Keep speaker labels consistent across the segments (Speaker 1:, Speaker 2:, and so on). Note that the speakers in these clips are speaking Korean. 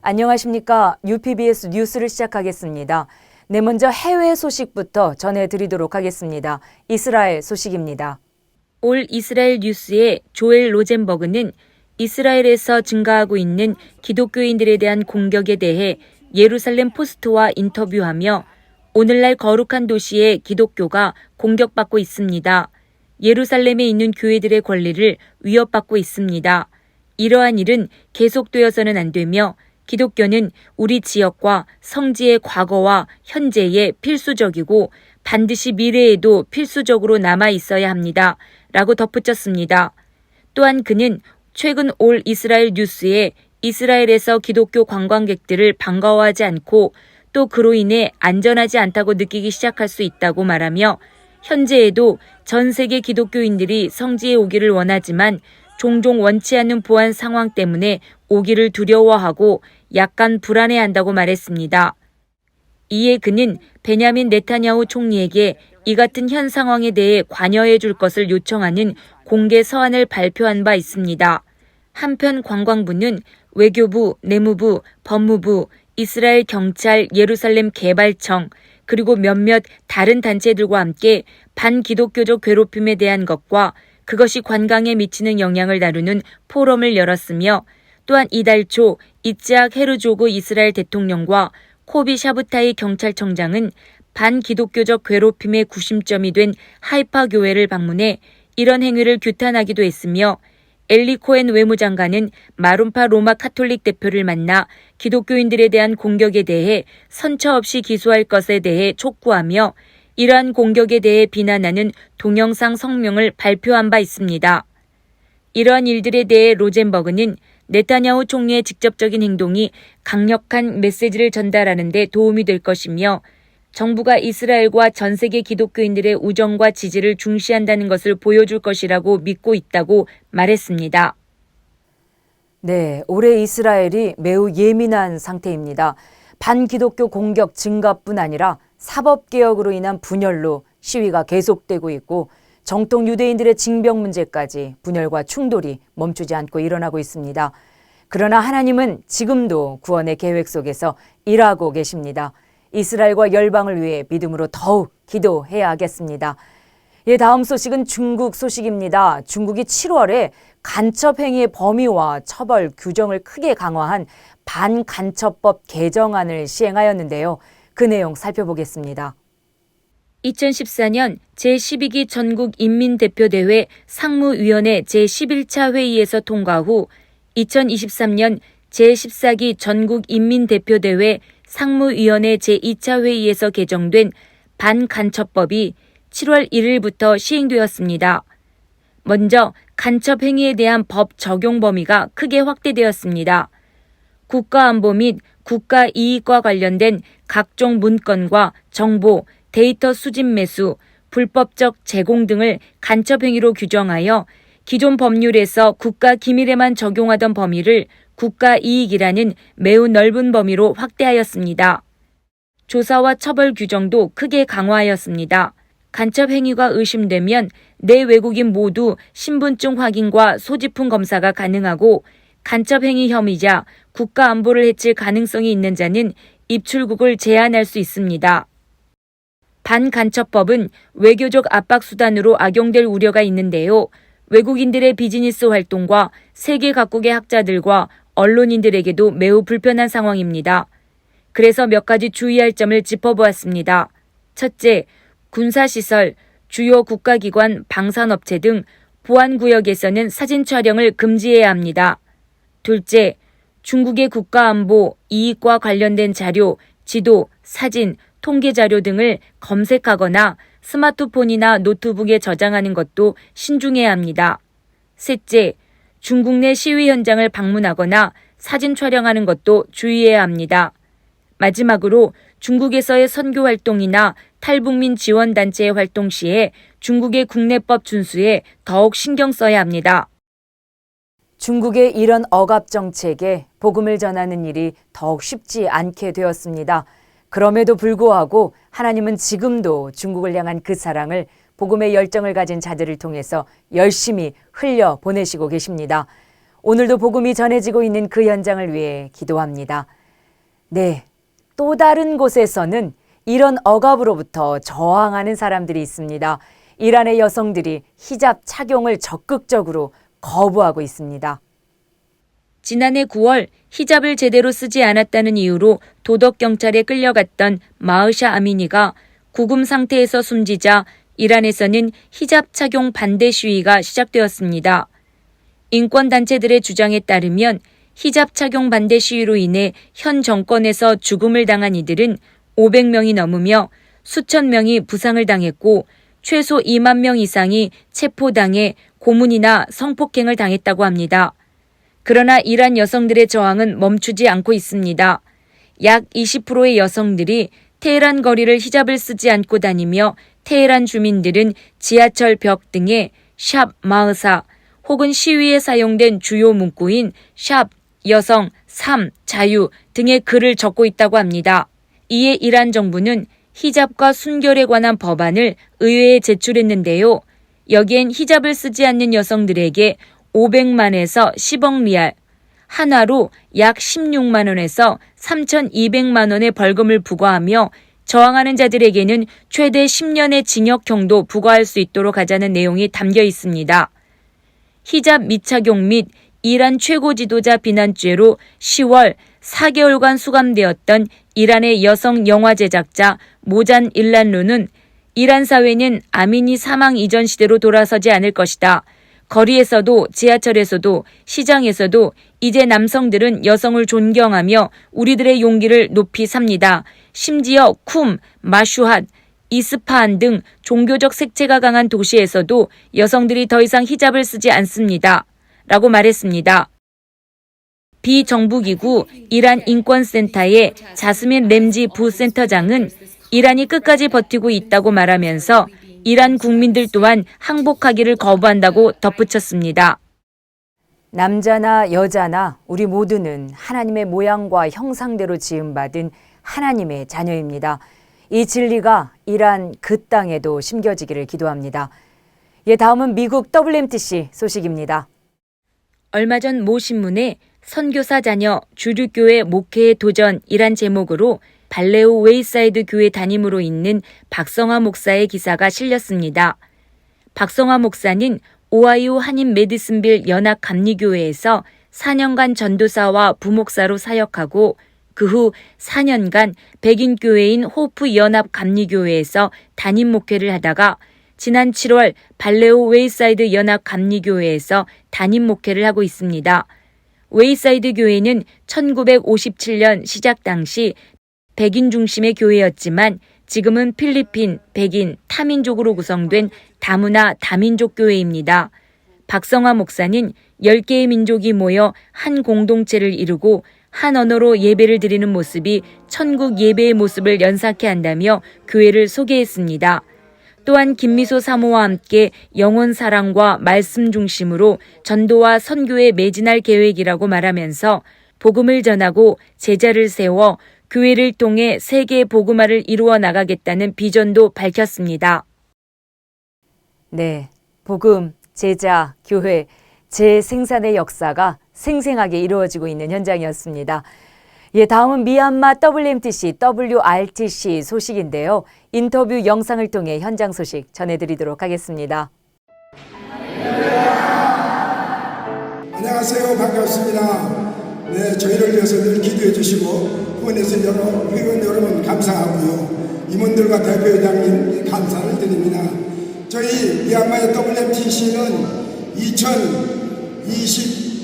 Speaker 1: 안녕하십니까. UPBS 뉴스를 시작하겠습니다. 네, 먼저 해외 소식부터 전해드리도록 하겠습니다. 이스라엘 소식입니다.
Speaker 2: 올 이스라엘 뉴스의 조엘 로젠버그는 이스라엘에서 증가하고 있는 기독교인들에 대한 공격에 대해 예루살렘 포스트와 인터뷰하며 오늘날 거룩한 도시의 기독교가 공격받고 있습니다. 예루살렘에 있는 교회들의 권리를 위협받고 있습니다. 이러한 일은 계속되어서는 안 되며 기독교는 우리 지역과 성지의 과거와 현재에 필수적이고 반드시 미래에도 필수적으로 남아 있어야 합니다. 라고 덧붙였습니다. 또한 그는 최근 올 이스라엘 뉴스에 이스라엘에서 기독교 관광객들을 반가워하지 않고 또 그로 인해 안전하지 않다고 느끼기 시작할 수 있다고 말하며 현재에도 전 세계 기독교인들이 성지에 오기를 원하지만 종종 원치 않는 보안 상황 때문에 오기를 두려워하고 약간 불안해한다고 말했습니다. 이에 그는 베냐민 네타냐후 총리에게 이 같은 현 상황에 대해 관여해 줄 것을 요청하는 공개 서한을 발표한 바 있습니다. 한편 관광부는 외교부, 내무부, 법무부, 이스라엘 경찰, 예루살렘 개발청, 그리고 몇몇 다른 단체들과 함께 반기독교적 괴롭힘에 대한 것과 그것이 관광에 미치는 영향을 다루는 포럼을 열었으며 또한 이달 초 이츠학 헤르조그 이스라엘 대통령과 코비 샤부타이 경찰청장은 반기독교적 괴롭힘의 구심점이 된 하이파 교회를 방문해 이런 행위를 규탄하기도 했으며 엘리 코엔 외무장관은 마룬파 로마 카톨릭 대표를 만나 기독교인들에 대한 공격에 대해 선처 없이 기소할 것에 대해 촉구하며 이러한 공격에 대해 비난하는 동영상 성명을 발표한 바 있습니다. 이러한 일들에 대해 로젠버그는 네타냐후 총리의 직접적인 행동이 강력한 메시지를 전달하는 데 도움이 될 것이며 정부가 이스라엘과 전 세계 기독교인들의 우정과 지지를 중시한다는 것을 보여줄 것이라고 믿고 있다고 말했습니다.
Speaker 1: 네, 올해 이스라엘이 매우 예민한 상태입니다. 반기독교 공격 증가뿐 아니라 사법개혁으로 인한 분열로 시위가 계속되고 있고 정통 유대인들의 징병 문제까지 분열과 충돌이 멈추지 않고 일어나고 있습니다. 그러나 하나님은 지금도 구원의 계획 속에서 일하고 계십니다. 이스라엘과 열방을 위해 믿음으로 더욱 기도해야 하겠습니다. 다음 소식은 중국 소식입니다. 중국이 7월에 간첩 행위의 범위와 처벌 규정을 크게 강화한 반간첩법 개정안을 시행하였는데요. 그 내용 살펴보겠습니다.
Speaker 2: 2014년 제12기 전국인민대표대회 상무위원회 제11차 회의에서 통과 후 2023년 제14기 전국인민대표대회 상무위원회 제2차 회의에서 개정된 반간첩법이 7월 1일부터 시행되었습니다. 먼저 간첩 행위에 대한 법 적용 범위가 크게 확대되었습니다. 국가안보 및 국가 이익과 관련된 각종 문건과 정보, 데이터 수집 매수, 불법적 제공 등을 간첩 행위로 규정하여 기존 법률에서 국가 기밀에만 적용하던 범위를 국가 이익이라는 매우 넓은 범위로 확대하였습니다. 조사와 처벌 규정도 크게 강화하였습니다. 간첩 행위가 의심되면 내 외국인 모두 신분증 확인과 소지품 검사가 가능하고 간첩 행위 혐의자, 국가 안보를 해칠 가능성이 있는 자는 입출국을 제한할 수 있습니다. 반간첩법은 외교적 압박 수단으로 악용될 우려가 있는데요. 외국인들의 비즈니스 활동과 세계 각국의 학자들과 언론인들에게도 매우 불편한 상황입니다. 그래서 몇 가지 주의할 점을 짚어보았습니다. 첫째, 군사시설, 주요 국가기관, 방산업체 등 보안구역에서는 사진 촬영을 금지해야 합니다. 둘째, 중국의 국가안보, 이익과 관련된 자료, 지도, 사진, 통계자료 등을 검색하거나 스마트폰이나 노트북에 저장하는 것도 신중해야 합니다. 셋째, 중국 내 시위 현장을 방문하거나 사진 촬영하는 것도 주의해야 합니다. 마지막으로 중국에서의 선교 활동이나 탈북민 지원단체의 활동 시에 중국의 국내법 준수에 더욱 신경 써야 합니다.
Speaker 1: 중국의 이런 억압 정책에 복음을 전하는 일이 더욱 쉽지 않게 되었습니다. 그럼에도 불구하고 하나님은 지금도 중국을 향한 그 사랑을 복음의 열정을 가진 자들을 통해서 열심히 흘려 보내시고 계십니다. 오늘도 복음이 전해지고 있는 그 현장을 위해 기도합니다. 네, 또 다른 곳에서는 이런 억압으로부터 저항하는 사람들이 있습니다. 이란의 여성들이 히잡 착용을 적극적으로 거부하고 있습니다.
Speaker 2: 지난해 9월 히잡을 제대로 쓰지 않았다는 이유로 도덕경찰에 끌려갔던 마흐샤 아미니가 구금 상태에서 숨지자 이란에서는 히잡 착용 반대 시위가 시작되었습니다. 인권단체들의 주장에 따르면 히잡 착용 반대 시위로 인해 현 정권에서 죽음을 당한 이들은 500명이 넘으며 수천 명이 부상을 당했고 최소 2만 명 이상이 체포당해 고문이나 성폭행을 당했다고 합니다. 그러나 이란 여성들의 저항은 멈추지 않고 있습니다. 약 20%의 여성들이 테헤란 거리를 히잡을 쓰지 않고 다니며 테헤란 주민들은 지하철 벽 등에 샵 마흐사 혹은 시위에 사용된 주요 문구인 샵 여성, 삶, 자유 등의 글을 적고 있다고 합니다. 이에 이란 정부는 히잡과 순결에 관한 법안을 의회에 제출했는데요. 여기엔 히잡을 쓰지 않는 여성들에게 500만에서 10억 리알, 한화로 약 16만 원에서 3,200만 원의 벌금을 부과하며 저항하는 자들에게는 최대 10년의 징역형도 부과할 수 있도록 하자는 내용이 담겨 있습니다. 히잡 미착용 및 이란 최고 지도자 비난죄로 10월 4개월간 수감되었던 이란의 여성 영화 제작자 모잔 일란루는 이란 사회는 아미니 사망 이전 시대로 돌아서지 않을 것이다. 거리에서도 지하철에서도 시장에서도 이제 남성들은 여성을 존경하며 우리들의 용기를 높이 삽니다. 심지어 쿰, 마슈핫, 이스파한 등 종교적 색채가 강한 도시에서도 여성들이 더 이상 히잡을 쓰지 않습니다. 라고 말했습니다. 비정부기구 이란 인권센터의 자스민 램지 부센터장은 이란이 끝까지 버티고 있다고 말하면서 이란 국민들 또한 항복하기를 거부한다고 덧붙였습니다.
Speaker 1: 남자나 여자나 우리 모두는 하나님의 모양과 형상대로 지음받은 하나님의 자녀입니다. 이 진리가 이란 그 땅에도 심겨지기를 기도합니다. 다음은 미국 WMTC 소식입니다.
Speaker 2: 얼마 전 모 신문에 선교사 자녀 주류교회 목회의 도전이란 제목으로 발레오 웨이사이드 교회 담임으로 있는 박성화 목사의 기사가 실렸습니다. 박성화 목사는 오하이오 한인 메디슨빌 연합 감리교회에서 4년간 전도사와 부목사로 사역하고 그 후 4년간 백인 교회인 호프 연합 감리교회에서 담임 목회를 하다가 지난 7월 발레오 웨이사이드 연합 감리교회에서 담임 목회를 하고 있습니다. 웨이사이드 교회는 1957년 시작 당시 백인 중심의 교회였지만 지금은 필리핀, 백인, 타민족으로 구성된 다문화 다민족 교회입니다. 박성화 목사는 10개의 민족이 모여 한 공동체를 이루고 한 언어로 예배를 드리는 모습이 천국 예배의 모습을 연상케 한다며 교회를 소개했습니다. 또한 김미소 사모와 함께 영혼 사랑과 말씀 중심으로 전도와 선교에 매진할 계획이라고 말하면서 복음을 전하고 제자를 세워 교회를 통해 세계 복음화를 이루어 나가겠다는 비전도 밝혔습니다.
Speaker 1: 네, 복음, 제자, 교회, 재생산의 역사가 생생하게 이루어지고 있는 현장이었습니다. 다음은 미얀마 WMTC, WRTC 소식인데요. 인터뷰 영상을 통해 현장 소식 전해드리도록 하겠습니다.
Speaker 3: 안녕하세요. 반갑습니다. 네, 저희를 위해서 늘 기도해 주시고 후원해서 회원 여러분 감사하고요. 임원들과 대표회장님 감사를 드립니다. 저희 미얀마의 WMTC는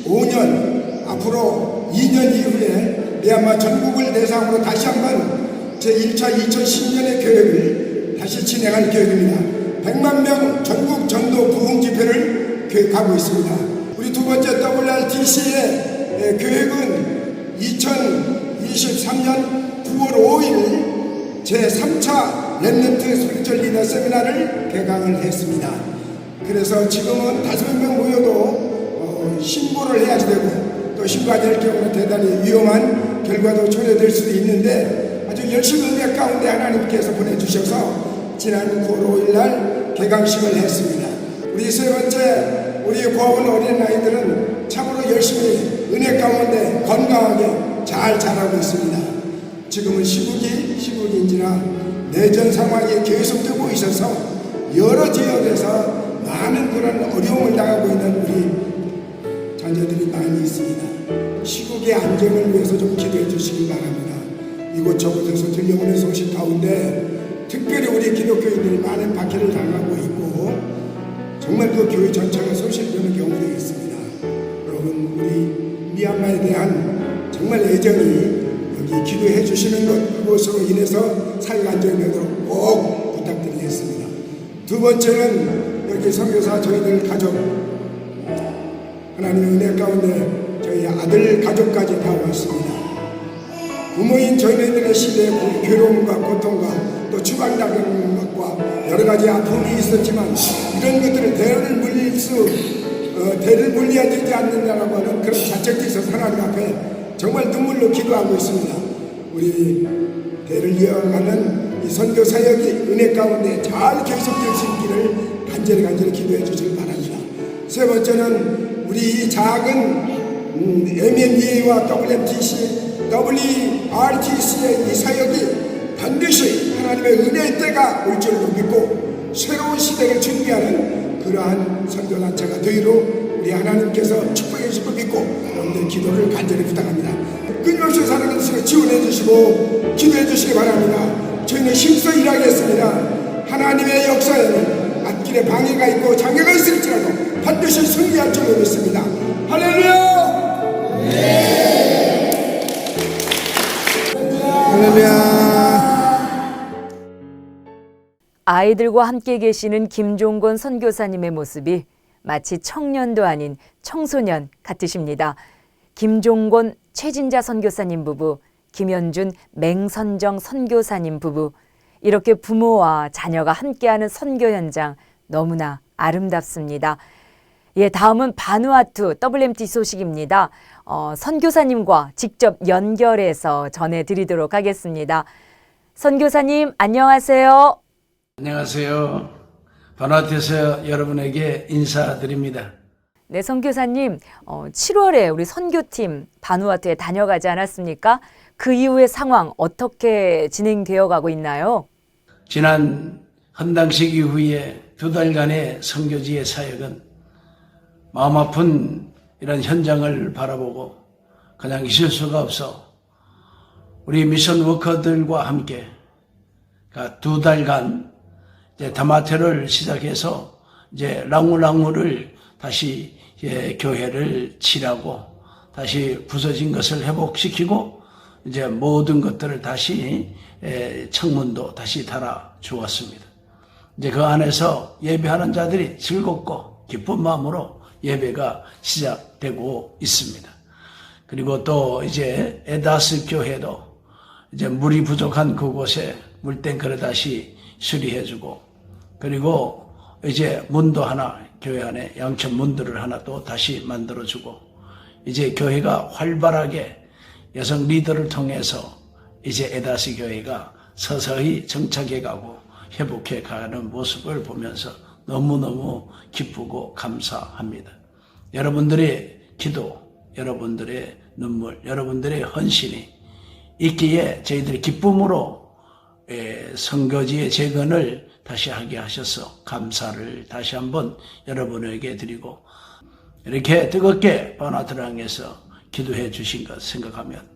Speaker 3: 2025년 앞으로 2년 이후에 미얀마 전국을 대상으로 다시 한번 제1차 2010년의 계획을 다시 진행할 계획입니다. 100만 명 전국 전도 부흥 집회를 계획하고 있습니다. 우리 두 번째 WRTC의 계획은 2023년 9월 5일 제3차 렘넌트 스피리추얼 리더 세미나를 개강을 했습니다. 그래서 지금은 5명 모여도 신고를 해야지 되고 또 신고하지 않을 경우는 대단히 위험한 결과도 초래될 수도 있는데 아주 열심히 은혜 가운데 하나님께서 보내주셔서 지난 9월 5일 날 개강식을 했습니다. 우리 세 번째 우리 고아원 어린아이들은 참으로 열심히 은혜 가운데 건강하게 잘 자라고 있습니다. 지금은 시국인지라 내전 상황이 계속되고 있어서 여러 지역에서 많은 그런 어려움을 당하고 있는 우리 자녀들이 많이 있습니다. 시국의 안정을 위해서 좀 기도해 주시기 바랍니다. 이곳저곳에서 들려오는 소식 가운데 특별히 우리 기독교인들이 많은 박해를 당하고 있고 정말 그 교회 전체가 소실되는 경우도 있습니다. 여러분 우리 미얀마에 대한 정말 애정이 여기 기도해 주시는 것 그것으로 인해서 사회가 안정되도록 꼭 부탁드리겠습니다. 두 번째는 여기 선교사 저희들 가족 하나님의 은혜 가운데 저희 아들 가족까지 다 왔습니다. 부모인 저희들의 시대의 괴로움과 고통과 또 추방당하는 것과 여러 가지 아픔이 있었지만 이런 것들을 대를 물려야 되지 않는다라고 하는 그런 자책도 있어서 하나님 앞에 정말 눈물로 기도하고 있습니다. 우리 대를 이어가는 이 선교 사역이 은혜 가운데 잘 계속될 수 있기를 간절히 기도해 주시기 바랍니다. 세 번째는 우리 이 작은 MMEA와 WRTC의 이 사역이 반드시 하나님의 은혜의 때가 올 줄로 믿고 새로운 시대를 준비하는 그러한 선교단체가 되기로 우리 하나님께서 축복해 주실 거 믿고 여러분들 기도를 간절히 부탁합니다. 끊임없이 살아가시고 지원해 주시고 기도해 주시기 바랍니다. 저희는 힘써 일하겠습니다. 하나님의 역사에는 앞길에 방해가 있고 장애가 있을지라도 반드시 승리할 줄로 믿습니다. 할렐루야! 네. 할렐루야!
Speaker 1: 아이들과 함께 계시는 김종건 선교사님의 모습이 마치 청년도 아닌 청소년 같으십니다. 김종건 최진자 선교사님 부부, 김현준 맹선정 선교사님 부부, 이렇게 부모와 자녀가 함께하는 선교 현장 너무나 아름답습니다. 예, 다음은 바누아투 WMT 소식입니다. 선교사님과 직접 연결해서 전해드리도록 하겠습니다. 선교사님 안녕하세요.
Speaker 4: 안녕하세요. 바누아투에서 여러분에게 인사드립니다.
Speaker 1: 네, 선교사님 7월에 우리 선교팀 바누아투에 다녀가지 않았습니까? 그 이후의 상황 어떻게 진행되어 가고 있나요?
Speaker 4: 지난 헌당식 이후에 2달간의 선교지의 사역은 마음 아픈 이런 현장을 바라보고 그냥 있을 수가 없어 우리 미션 워커들과 함께 2달간 이제 다마테를 시작해서 이제 랑우랑우를 다시 교회를 치라고 다시 부서진 것을 회복시키고 이제 모든 것들을 다시 창문도 다시 달아 주었습니다. 이제 그 안에서 예배하는 자들이 즐겁고 기쁜 마음으로 예배가 시작되고 있습니다. 그리고 또 이제 에다스 교회도 이제 물이 부족한 그곳에 물탱크를 다시 수리해주고 그리고 이제 문도 하나 교회 안에 양천 문들을 하나 또 다시 만들어주고 이제 교회가 활발하게 여성 리더를 통해서 이제 에다스 교회가 서서히 정착해가고 회복해가는 모습을 보면서 너무너무 기쁘고 감사합니다. 여러분들의 기도, 여러분들의 눈물, 여러분들의 헌신이 있기에 저희들이 기쁨으로 선교지의 재건을 다시 하게 하셔서 감사를 다시 한번 여러분에게 드리고 이렇게 뜨겁게 바누아투를 향해서 기도해 주신 것 생각하면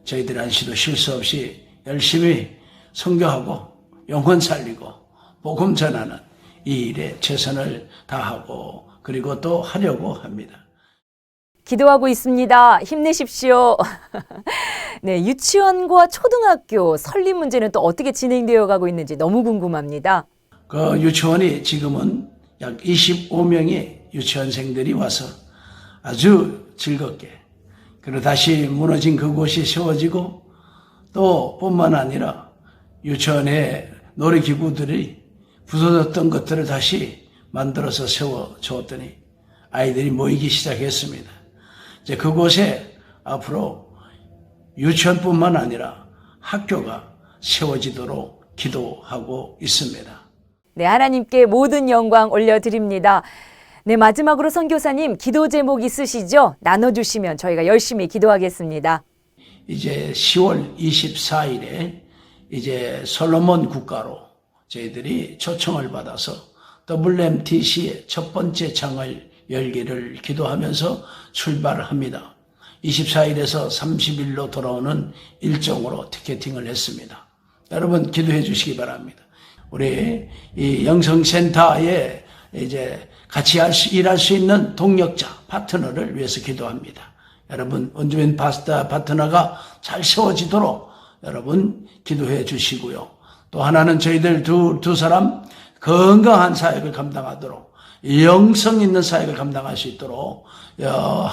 Speaker 4: 저희들이 한시도 실수 없이 열심히 선교하고 영혼 살리고 복음 전하는 이 일에 최선을 다하고 그리고 또 하려고 합니다.
Speaker 1: 기도하고 있습니다. 힘내십시오. 네, 유치원과 초등학교 설립 문제는 또 어떻게 진행되어 가고 있는지 너무 궁금합니다.
Speaker 4: 그 유치원이 지금은 약 25명의 유치원생들이 와서 아주 즐겁게 그리고 다시 무너진 그곳이 세워지고 또 뿐만 아니라 유치원의 놀이기구들이 부서졌던 것들을 다시 만들어서 세워주었더니 아이들이 모이기 시작했습니다. 이제 그곳에 앞으로 유치원뿐만 아니라 학교가 세워지도록 기도하고 있습니다.
Speaker 1: 네, 하나님께 모든 영광 올려드립니다. 네, 마지막으로 선교사님 기도 제목 있으시죠? 나눠주시면 저희가 열심히 기도하겠습니다.
Speaker 4: 이제 10월 24일에 이제 솔로몬 국가로 저희들이 초청을 받아서 WMTC의 첫 번째 장을 열기를 기도하면서 출발을 합니다. 24일에서 30일로 돌아오는 일정으로 티켓팅을 했습니다. 여러분 기도해 주시기 바랍니다. 우리 이 영성센터에 이제 같이 일할 수 있는 동력자, 파트너를 위해서 기도합니다. 여러분 원주민 파트너가 잘 세워지도록 여러분 기도해 주시고요. 또 하나는 저희들 두 사람 건강한 사역을 감당하도록 영성 있는 사역을 감당할 수 있도록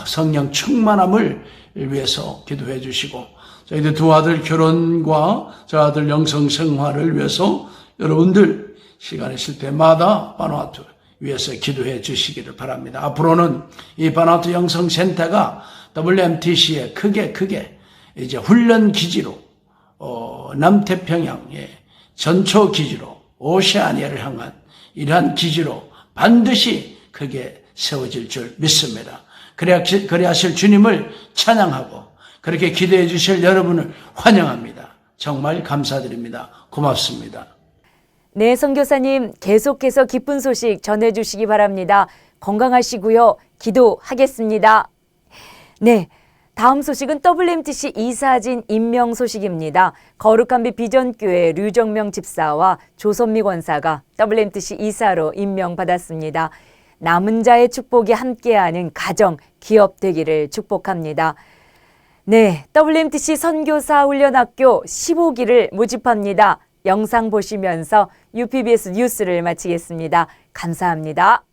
Speaker 4: 성령 충만함을 위해서 기도해 주시고 저희들 두 아들 결혼과 저 아들 영성 생활을 위해서 여러분들 시간 있을 때마다 바누아투 위해서 기도해 주시기를 바랍니다. 앞으로는 이 바누아투 영성센터가 WMTC의 크게 이제 훈련 기지로 남태평양의 전초 기지로 오세아니아를 향한 이러한 기지로 반드시 크게 세워질 줄 믿습니다. 그리하실 주님을 찬양하고 그렇게 기도해 주실 여러분을 환영합니다. 정말 감사드립니다. 고맙습니다.
Speaker 1: 네, 선교사님 계속해서 기쁜 소식 전해주시기 바랍니다. 건강하시고요. 기도하겠습니다. 네, 다음 소식은 WMTC 이사진 임명 소식입니다. 거룩한 빛 비전교회 류정명 집사와 조선미 권사가 WMTC 이사로 임명받았습니다. 남은 자의 축복이 함께하는 가정, 기업 되기를 축복합니다. 네, WMTC 선교사 훈련학교 15기를 모집합니다. 영상 보시면서 UPBS 뉴스를 마치겠습니다. 감사합니다.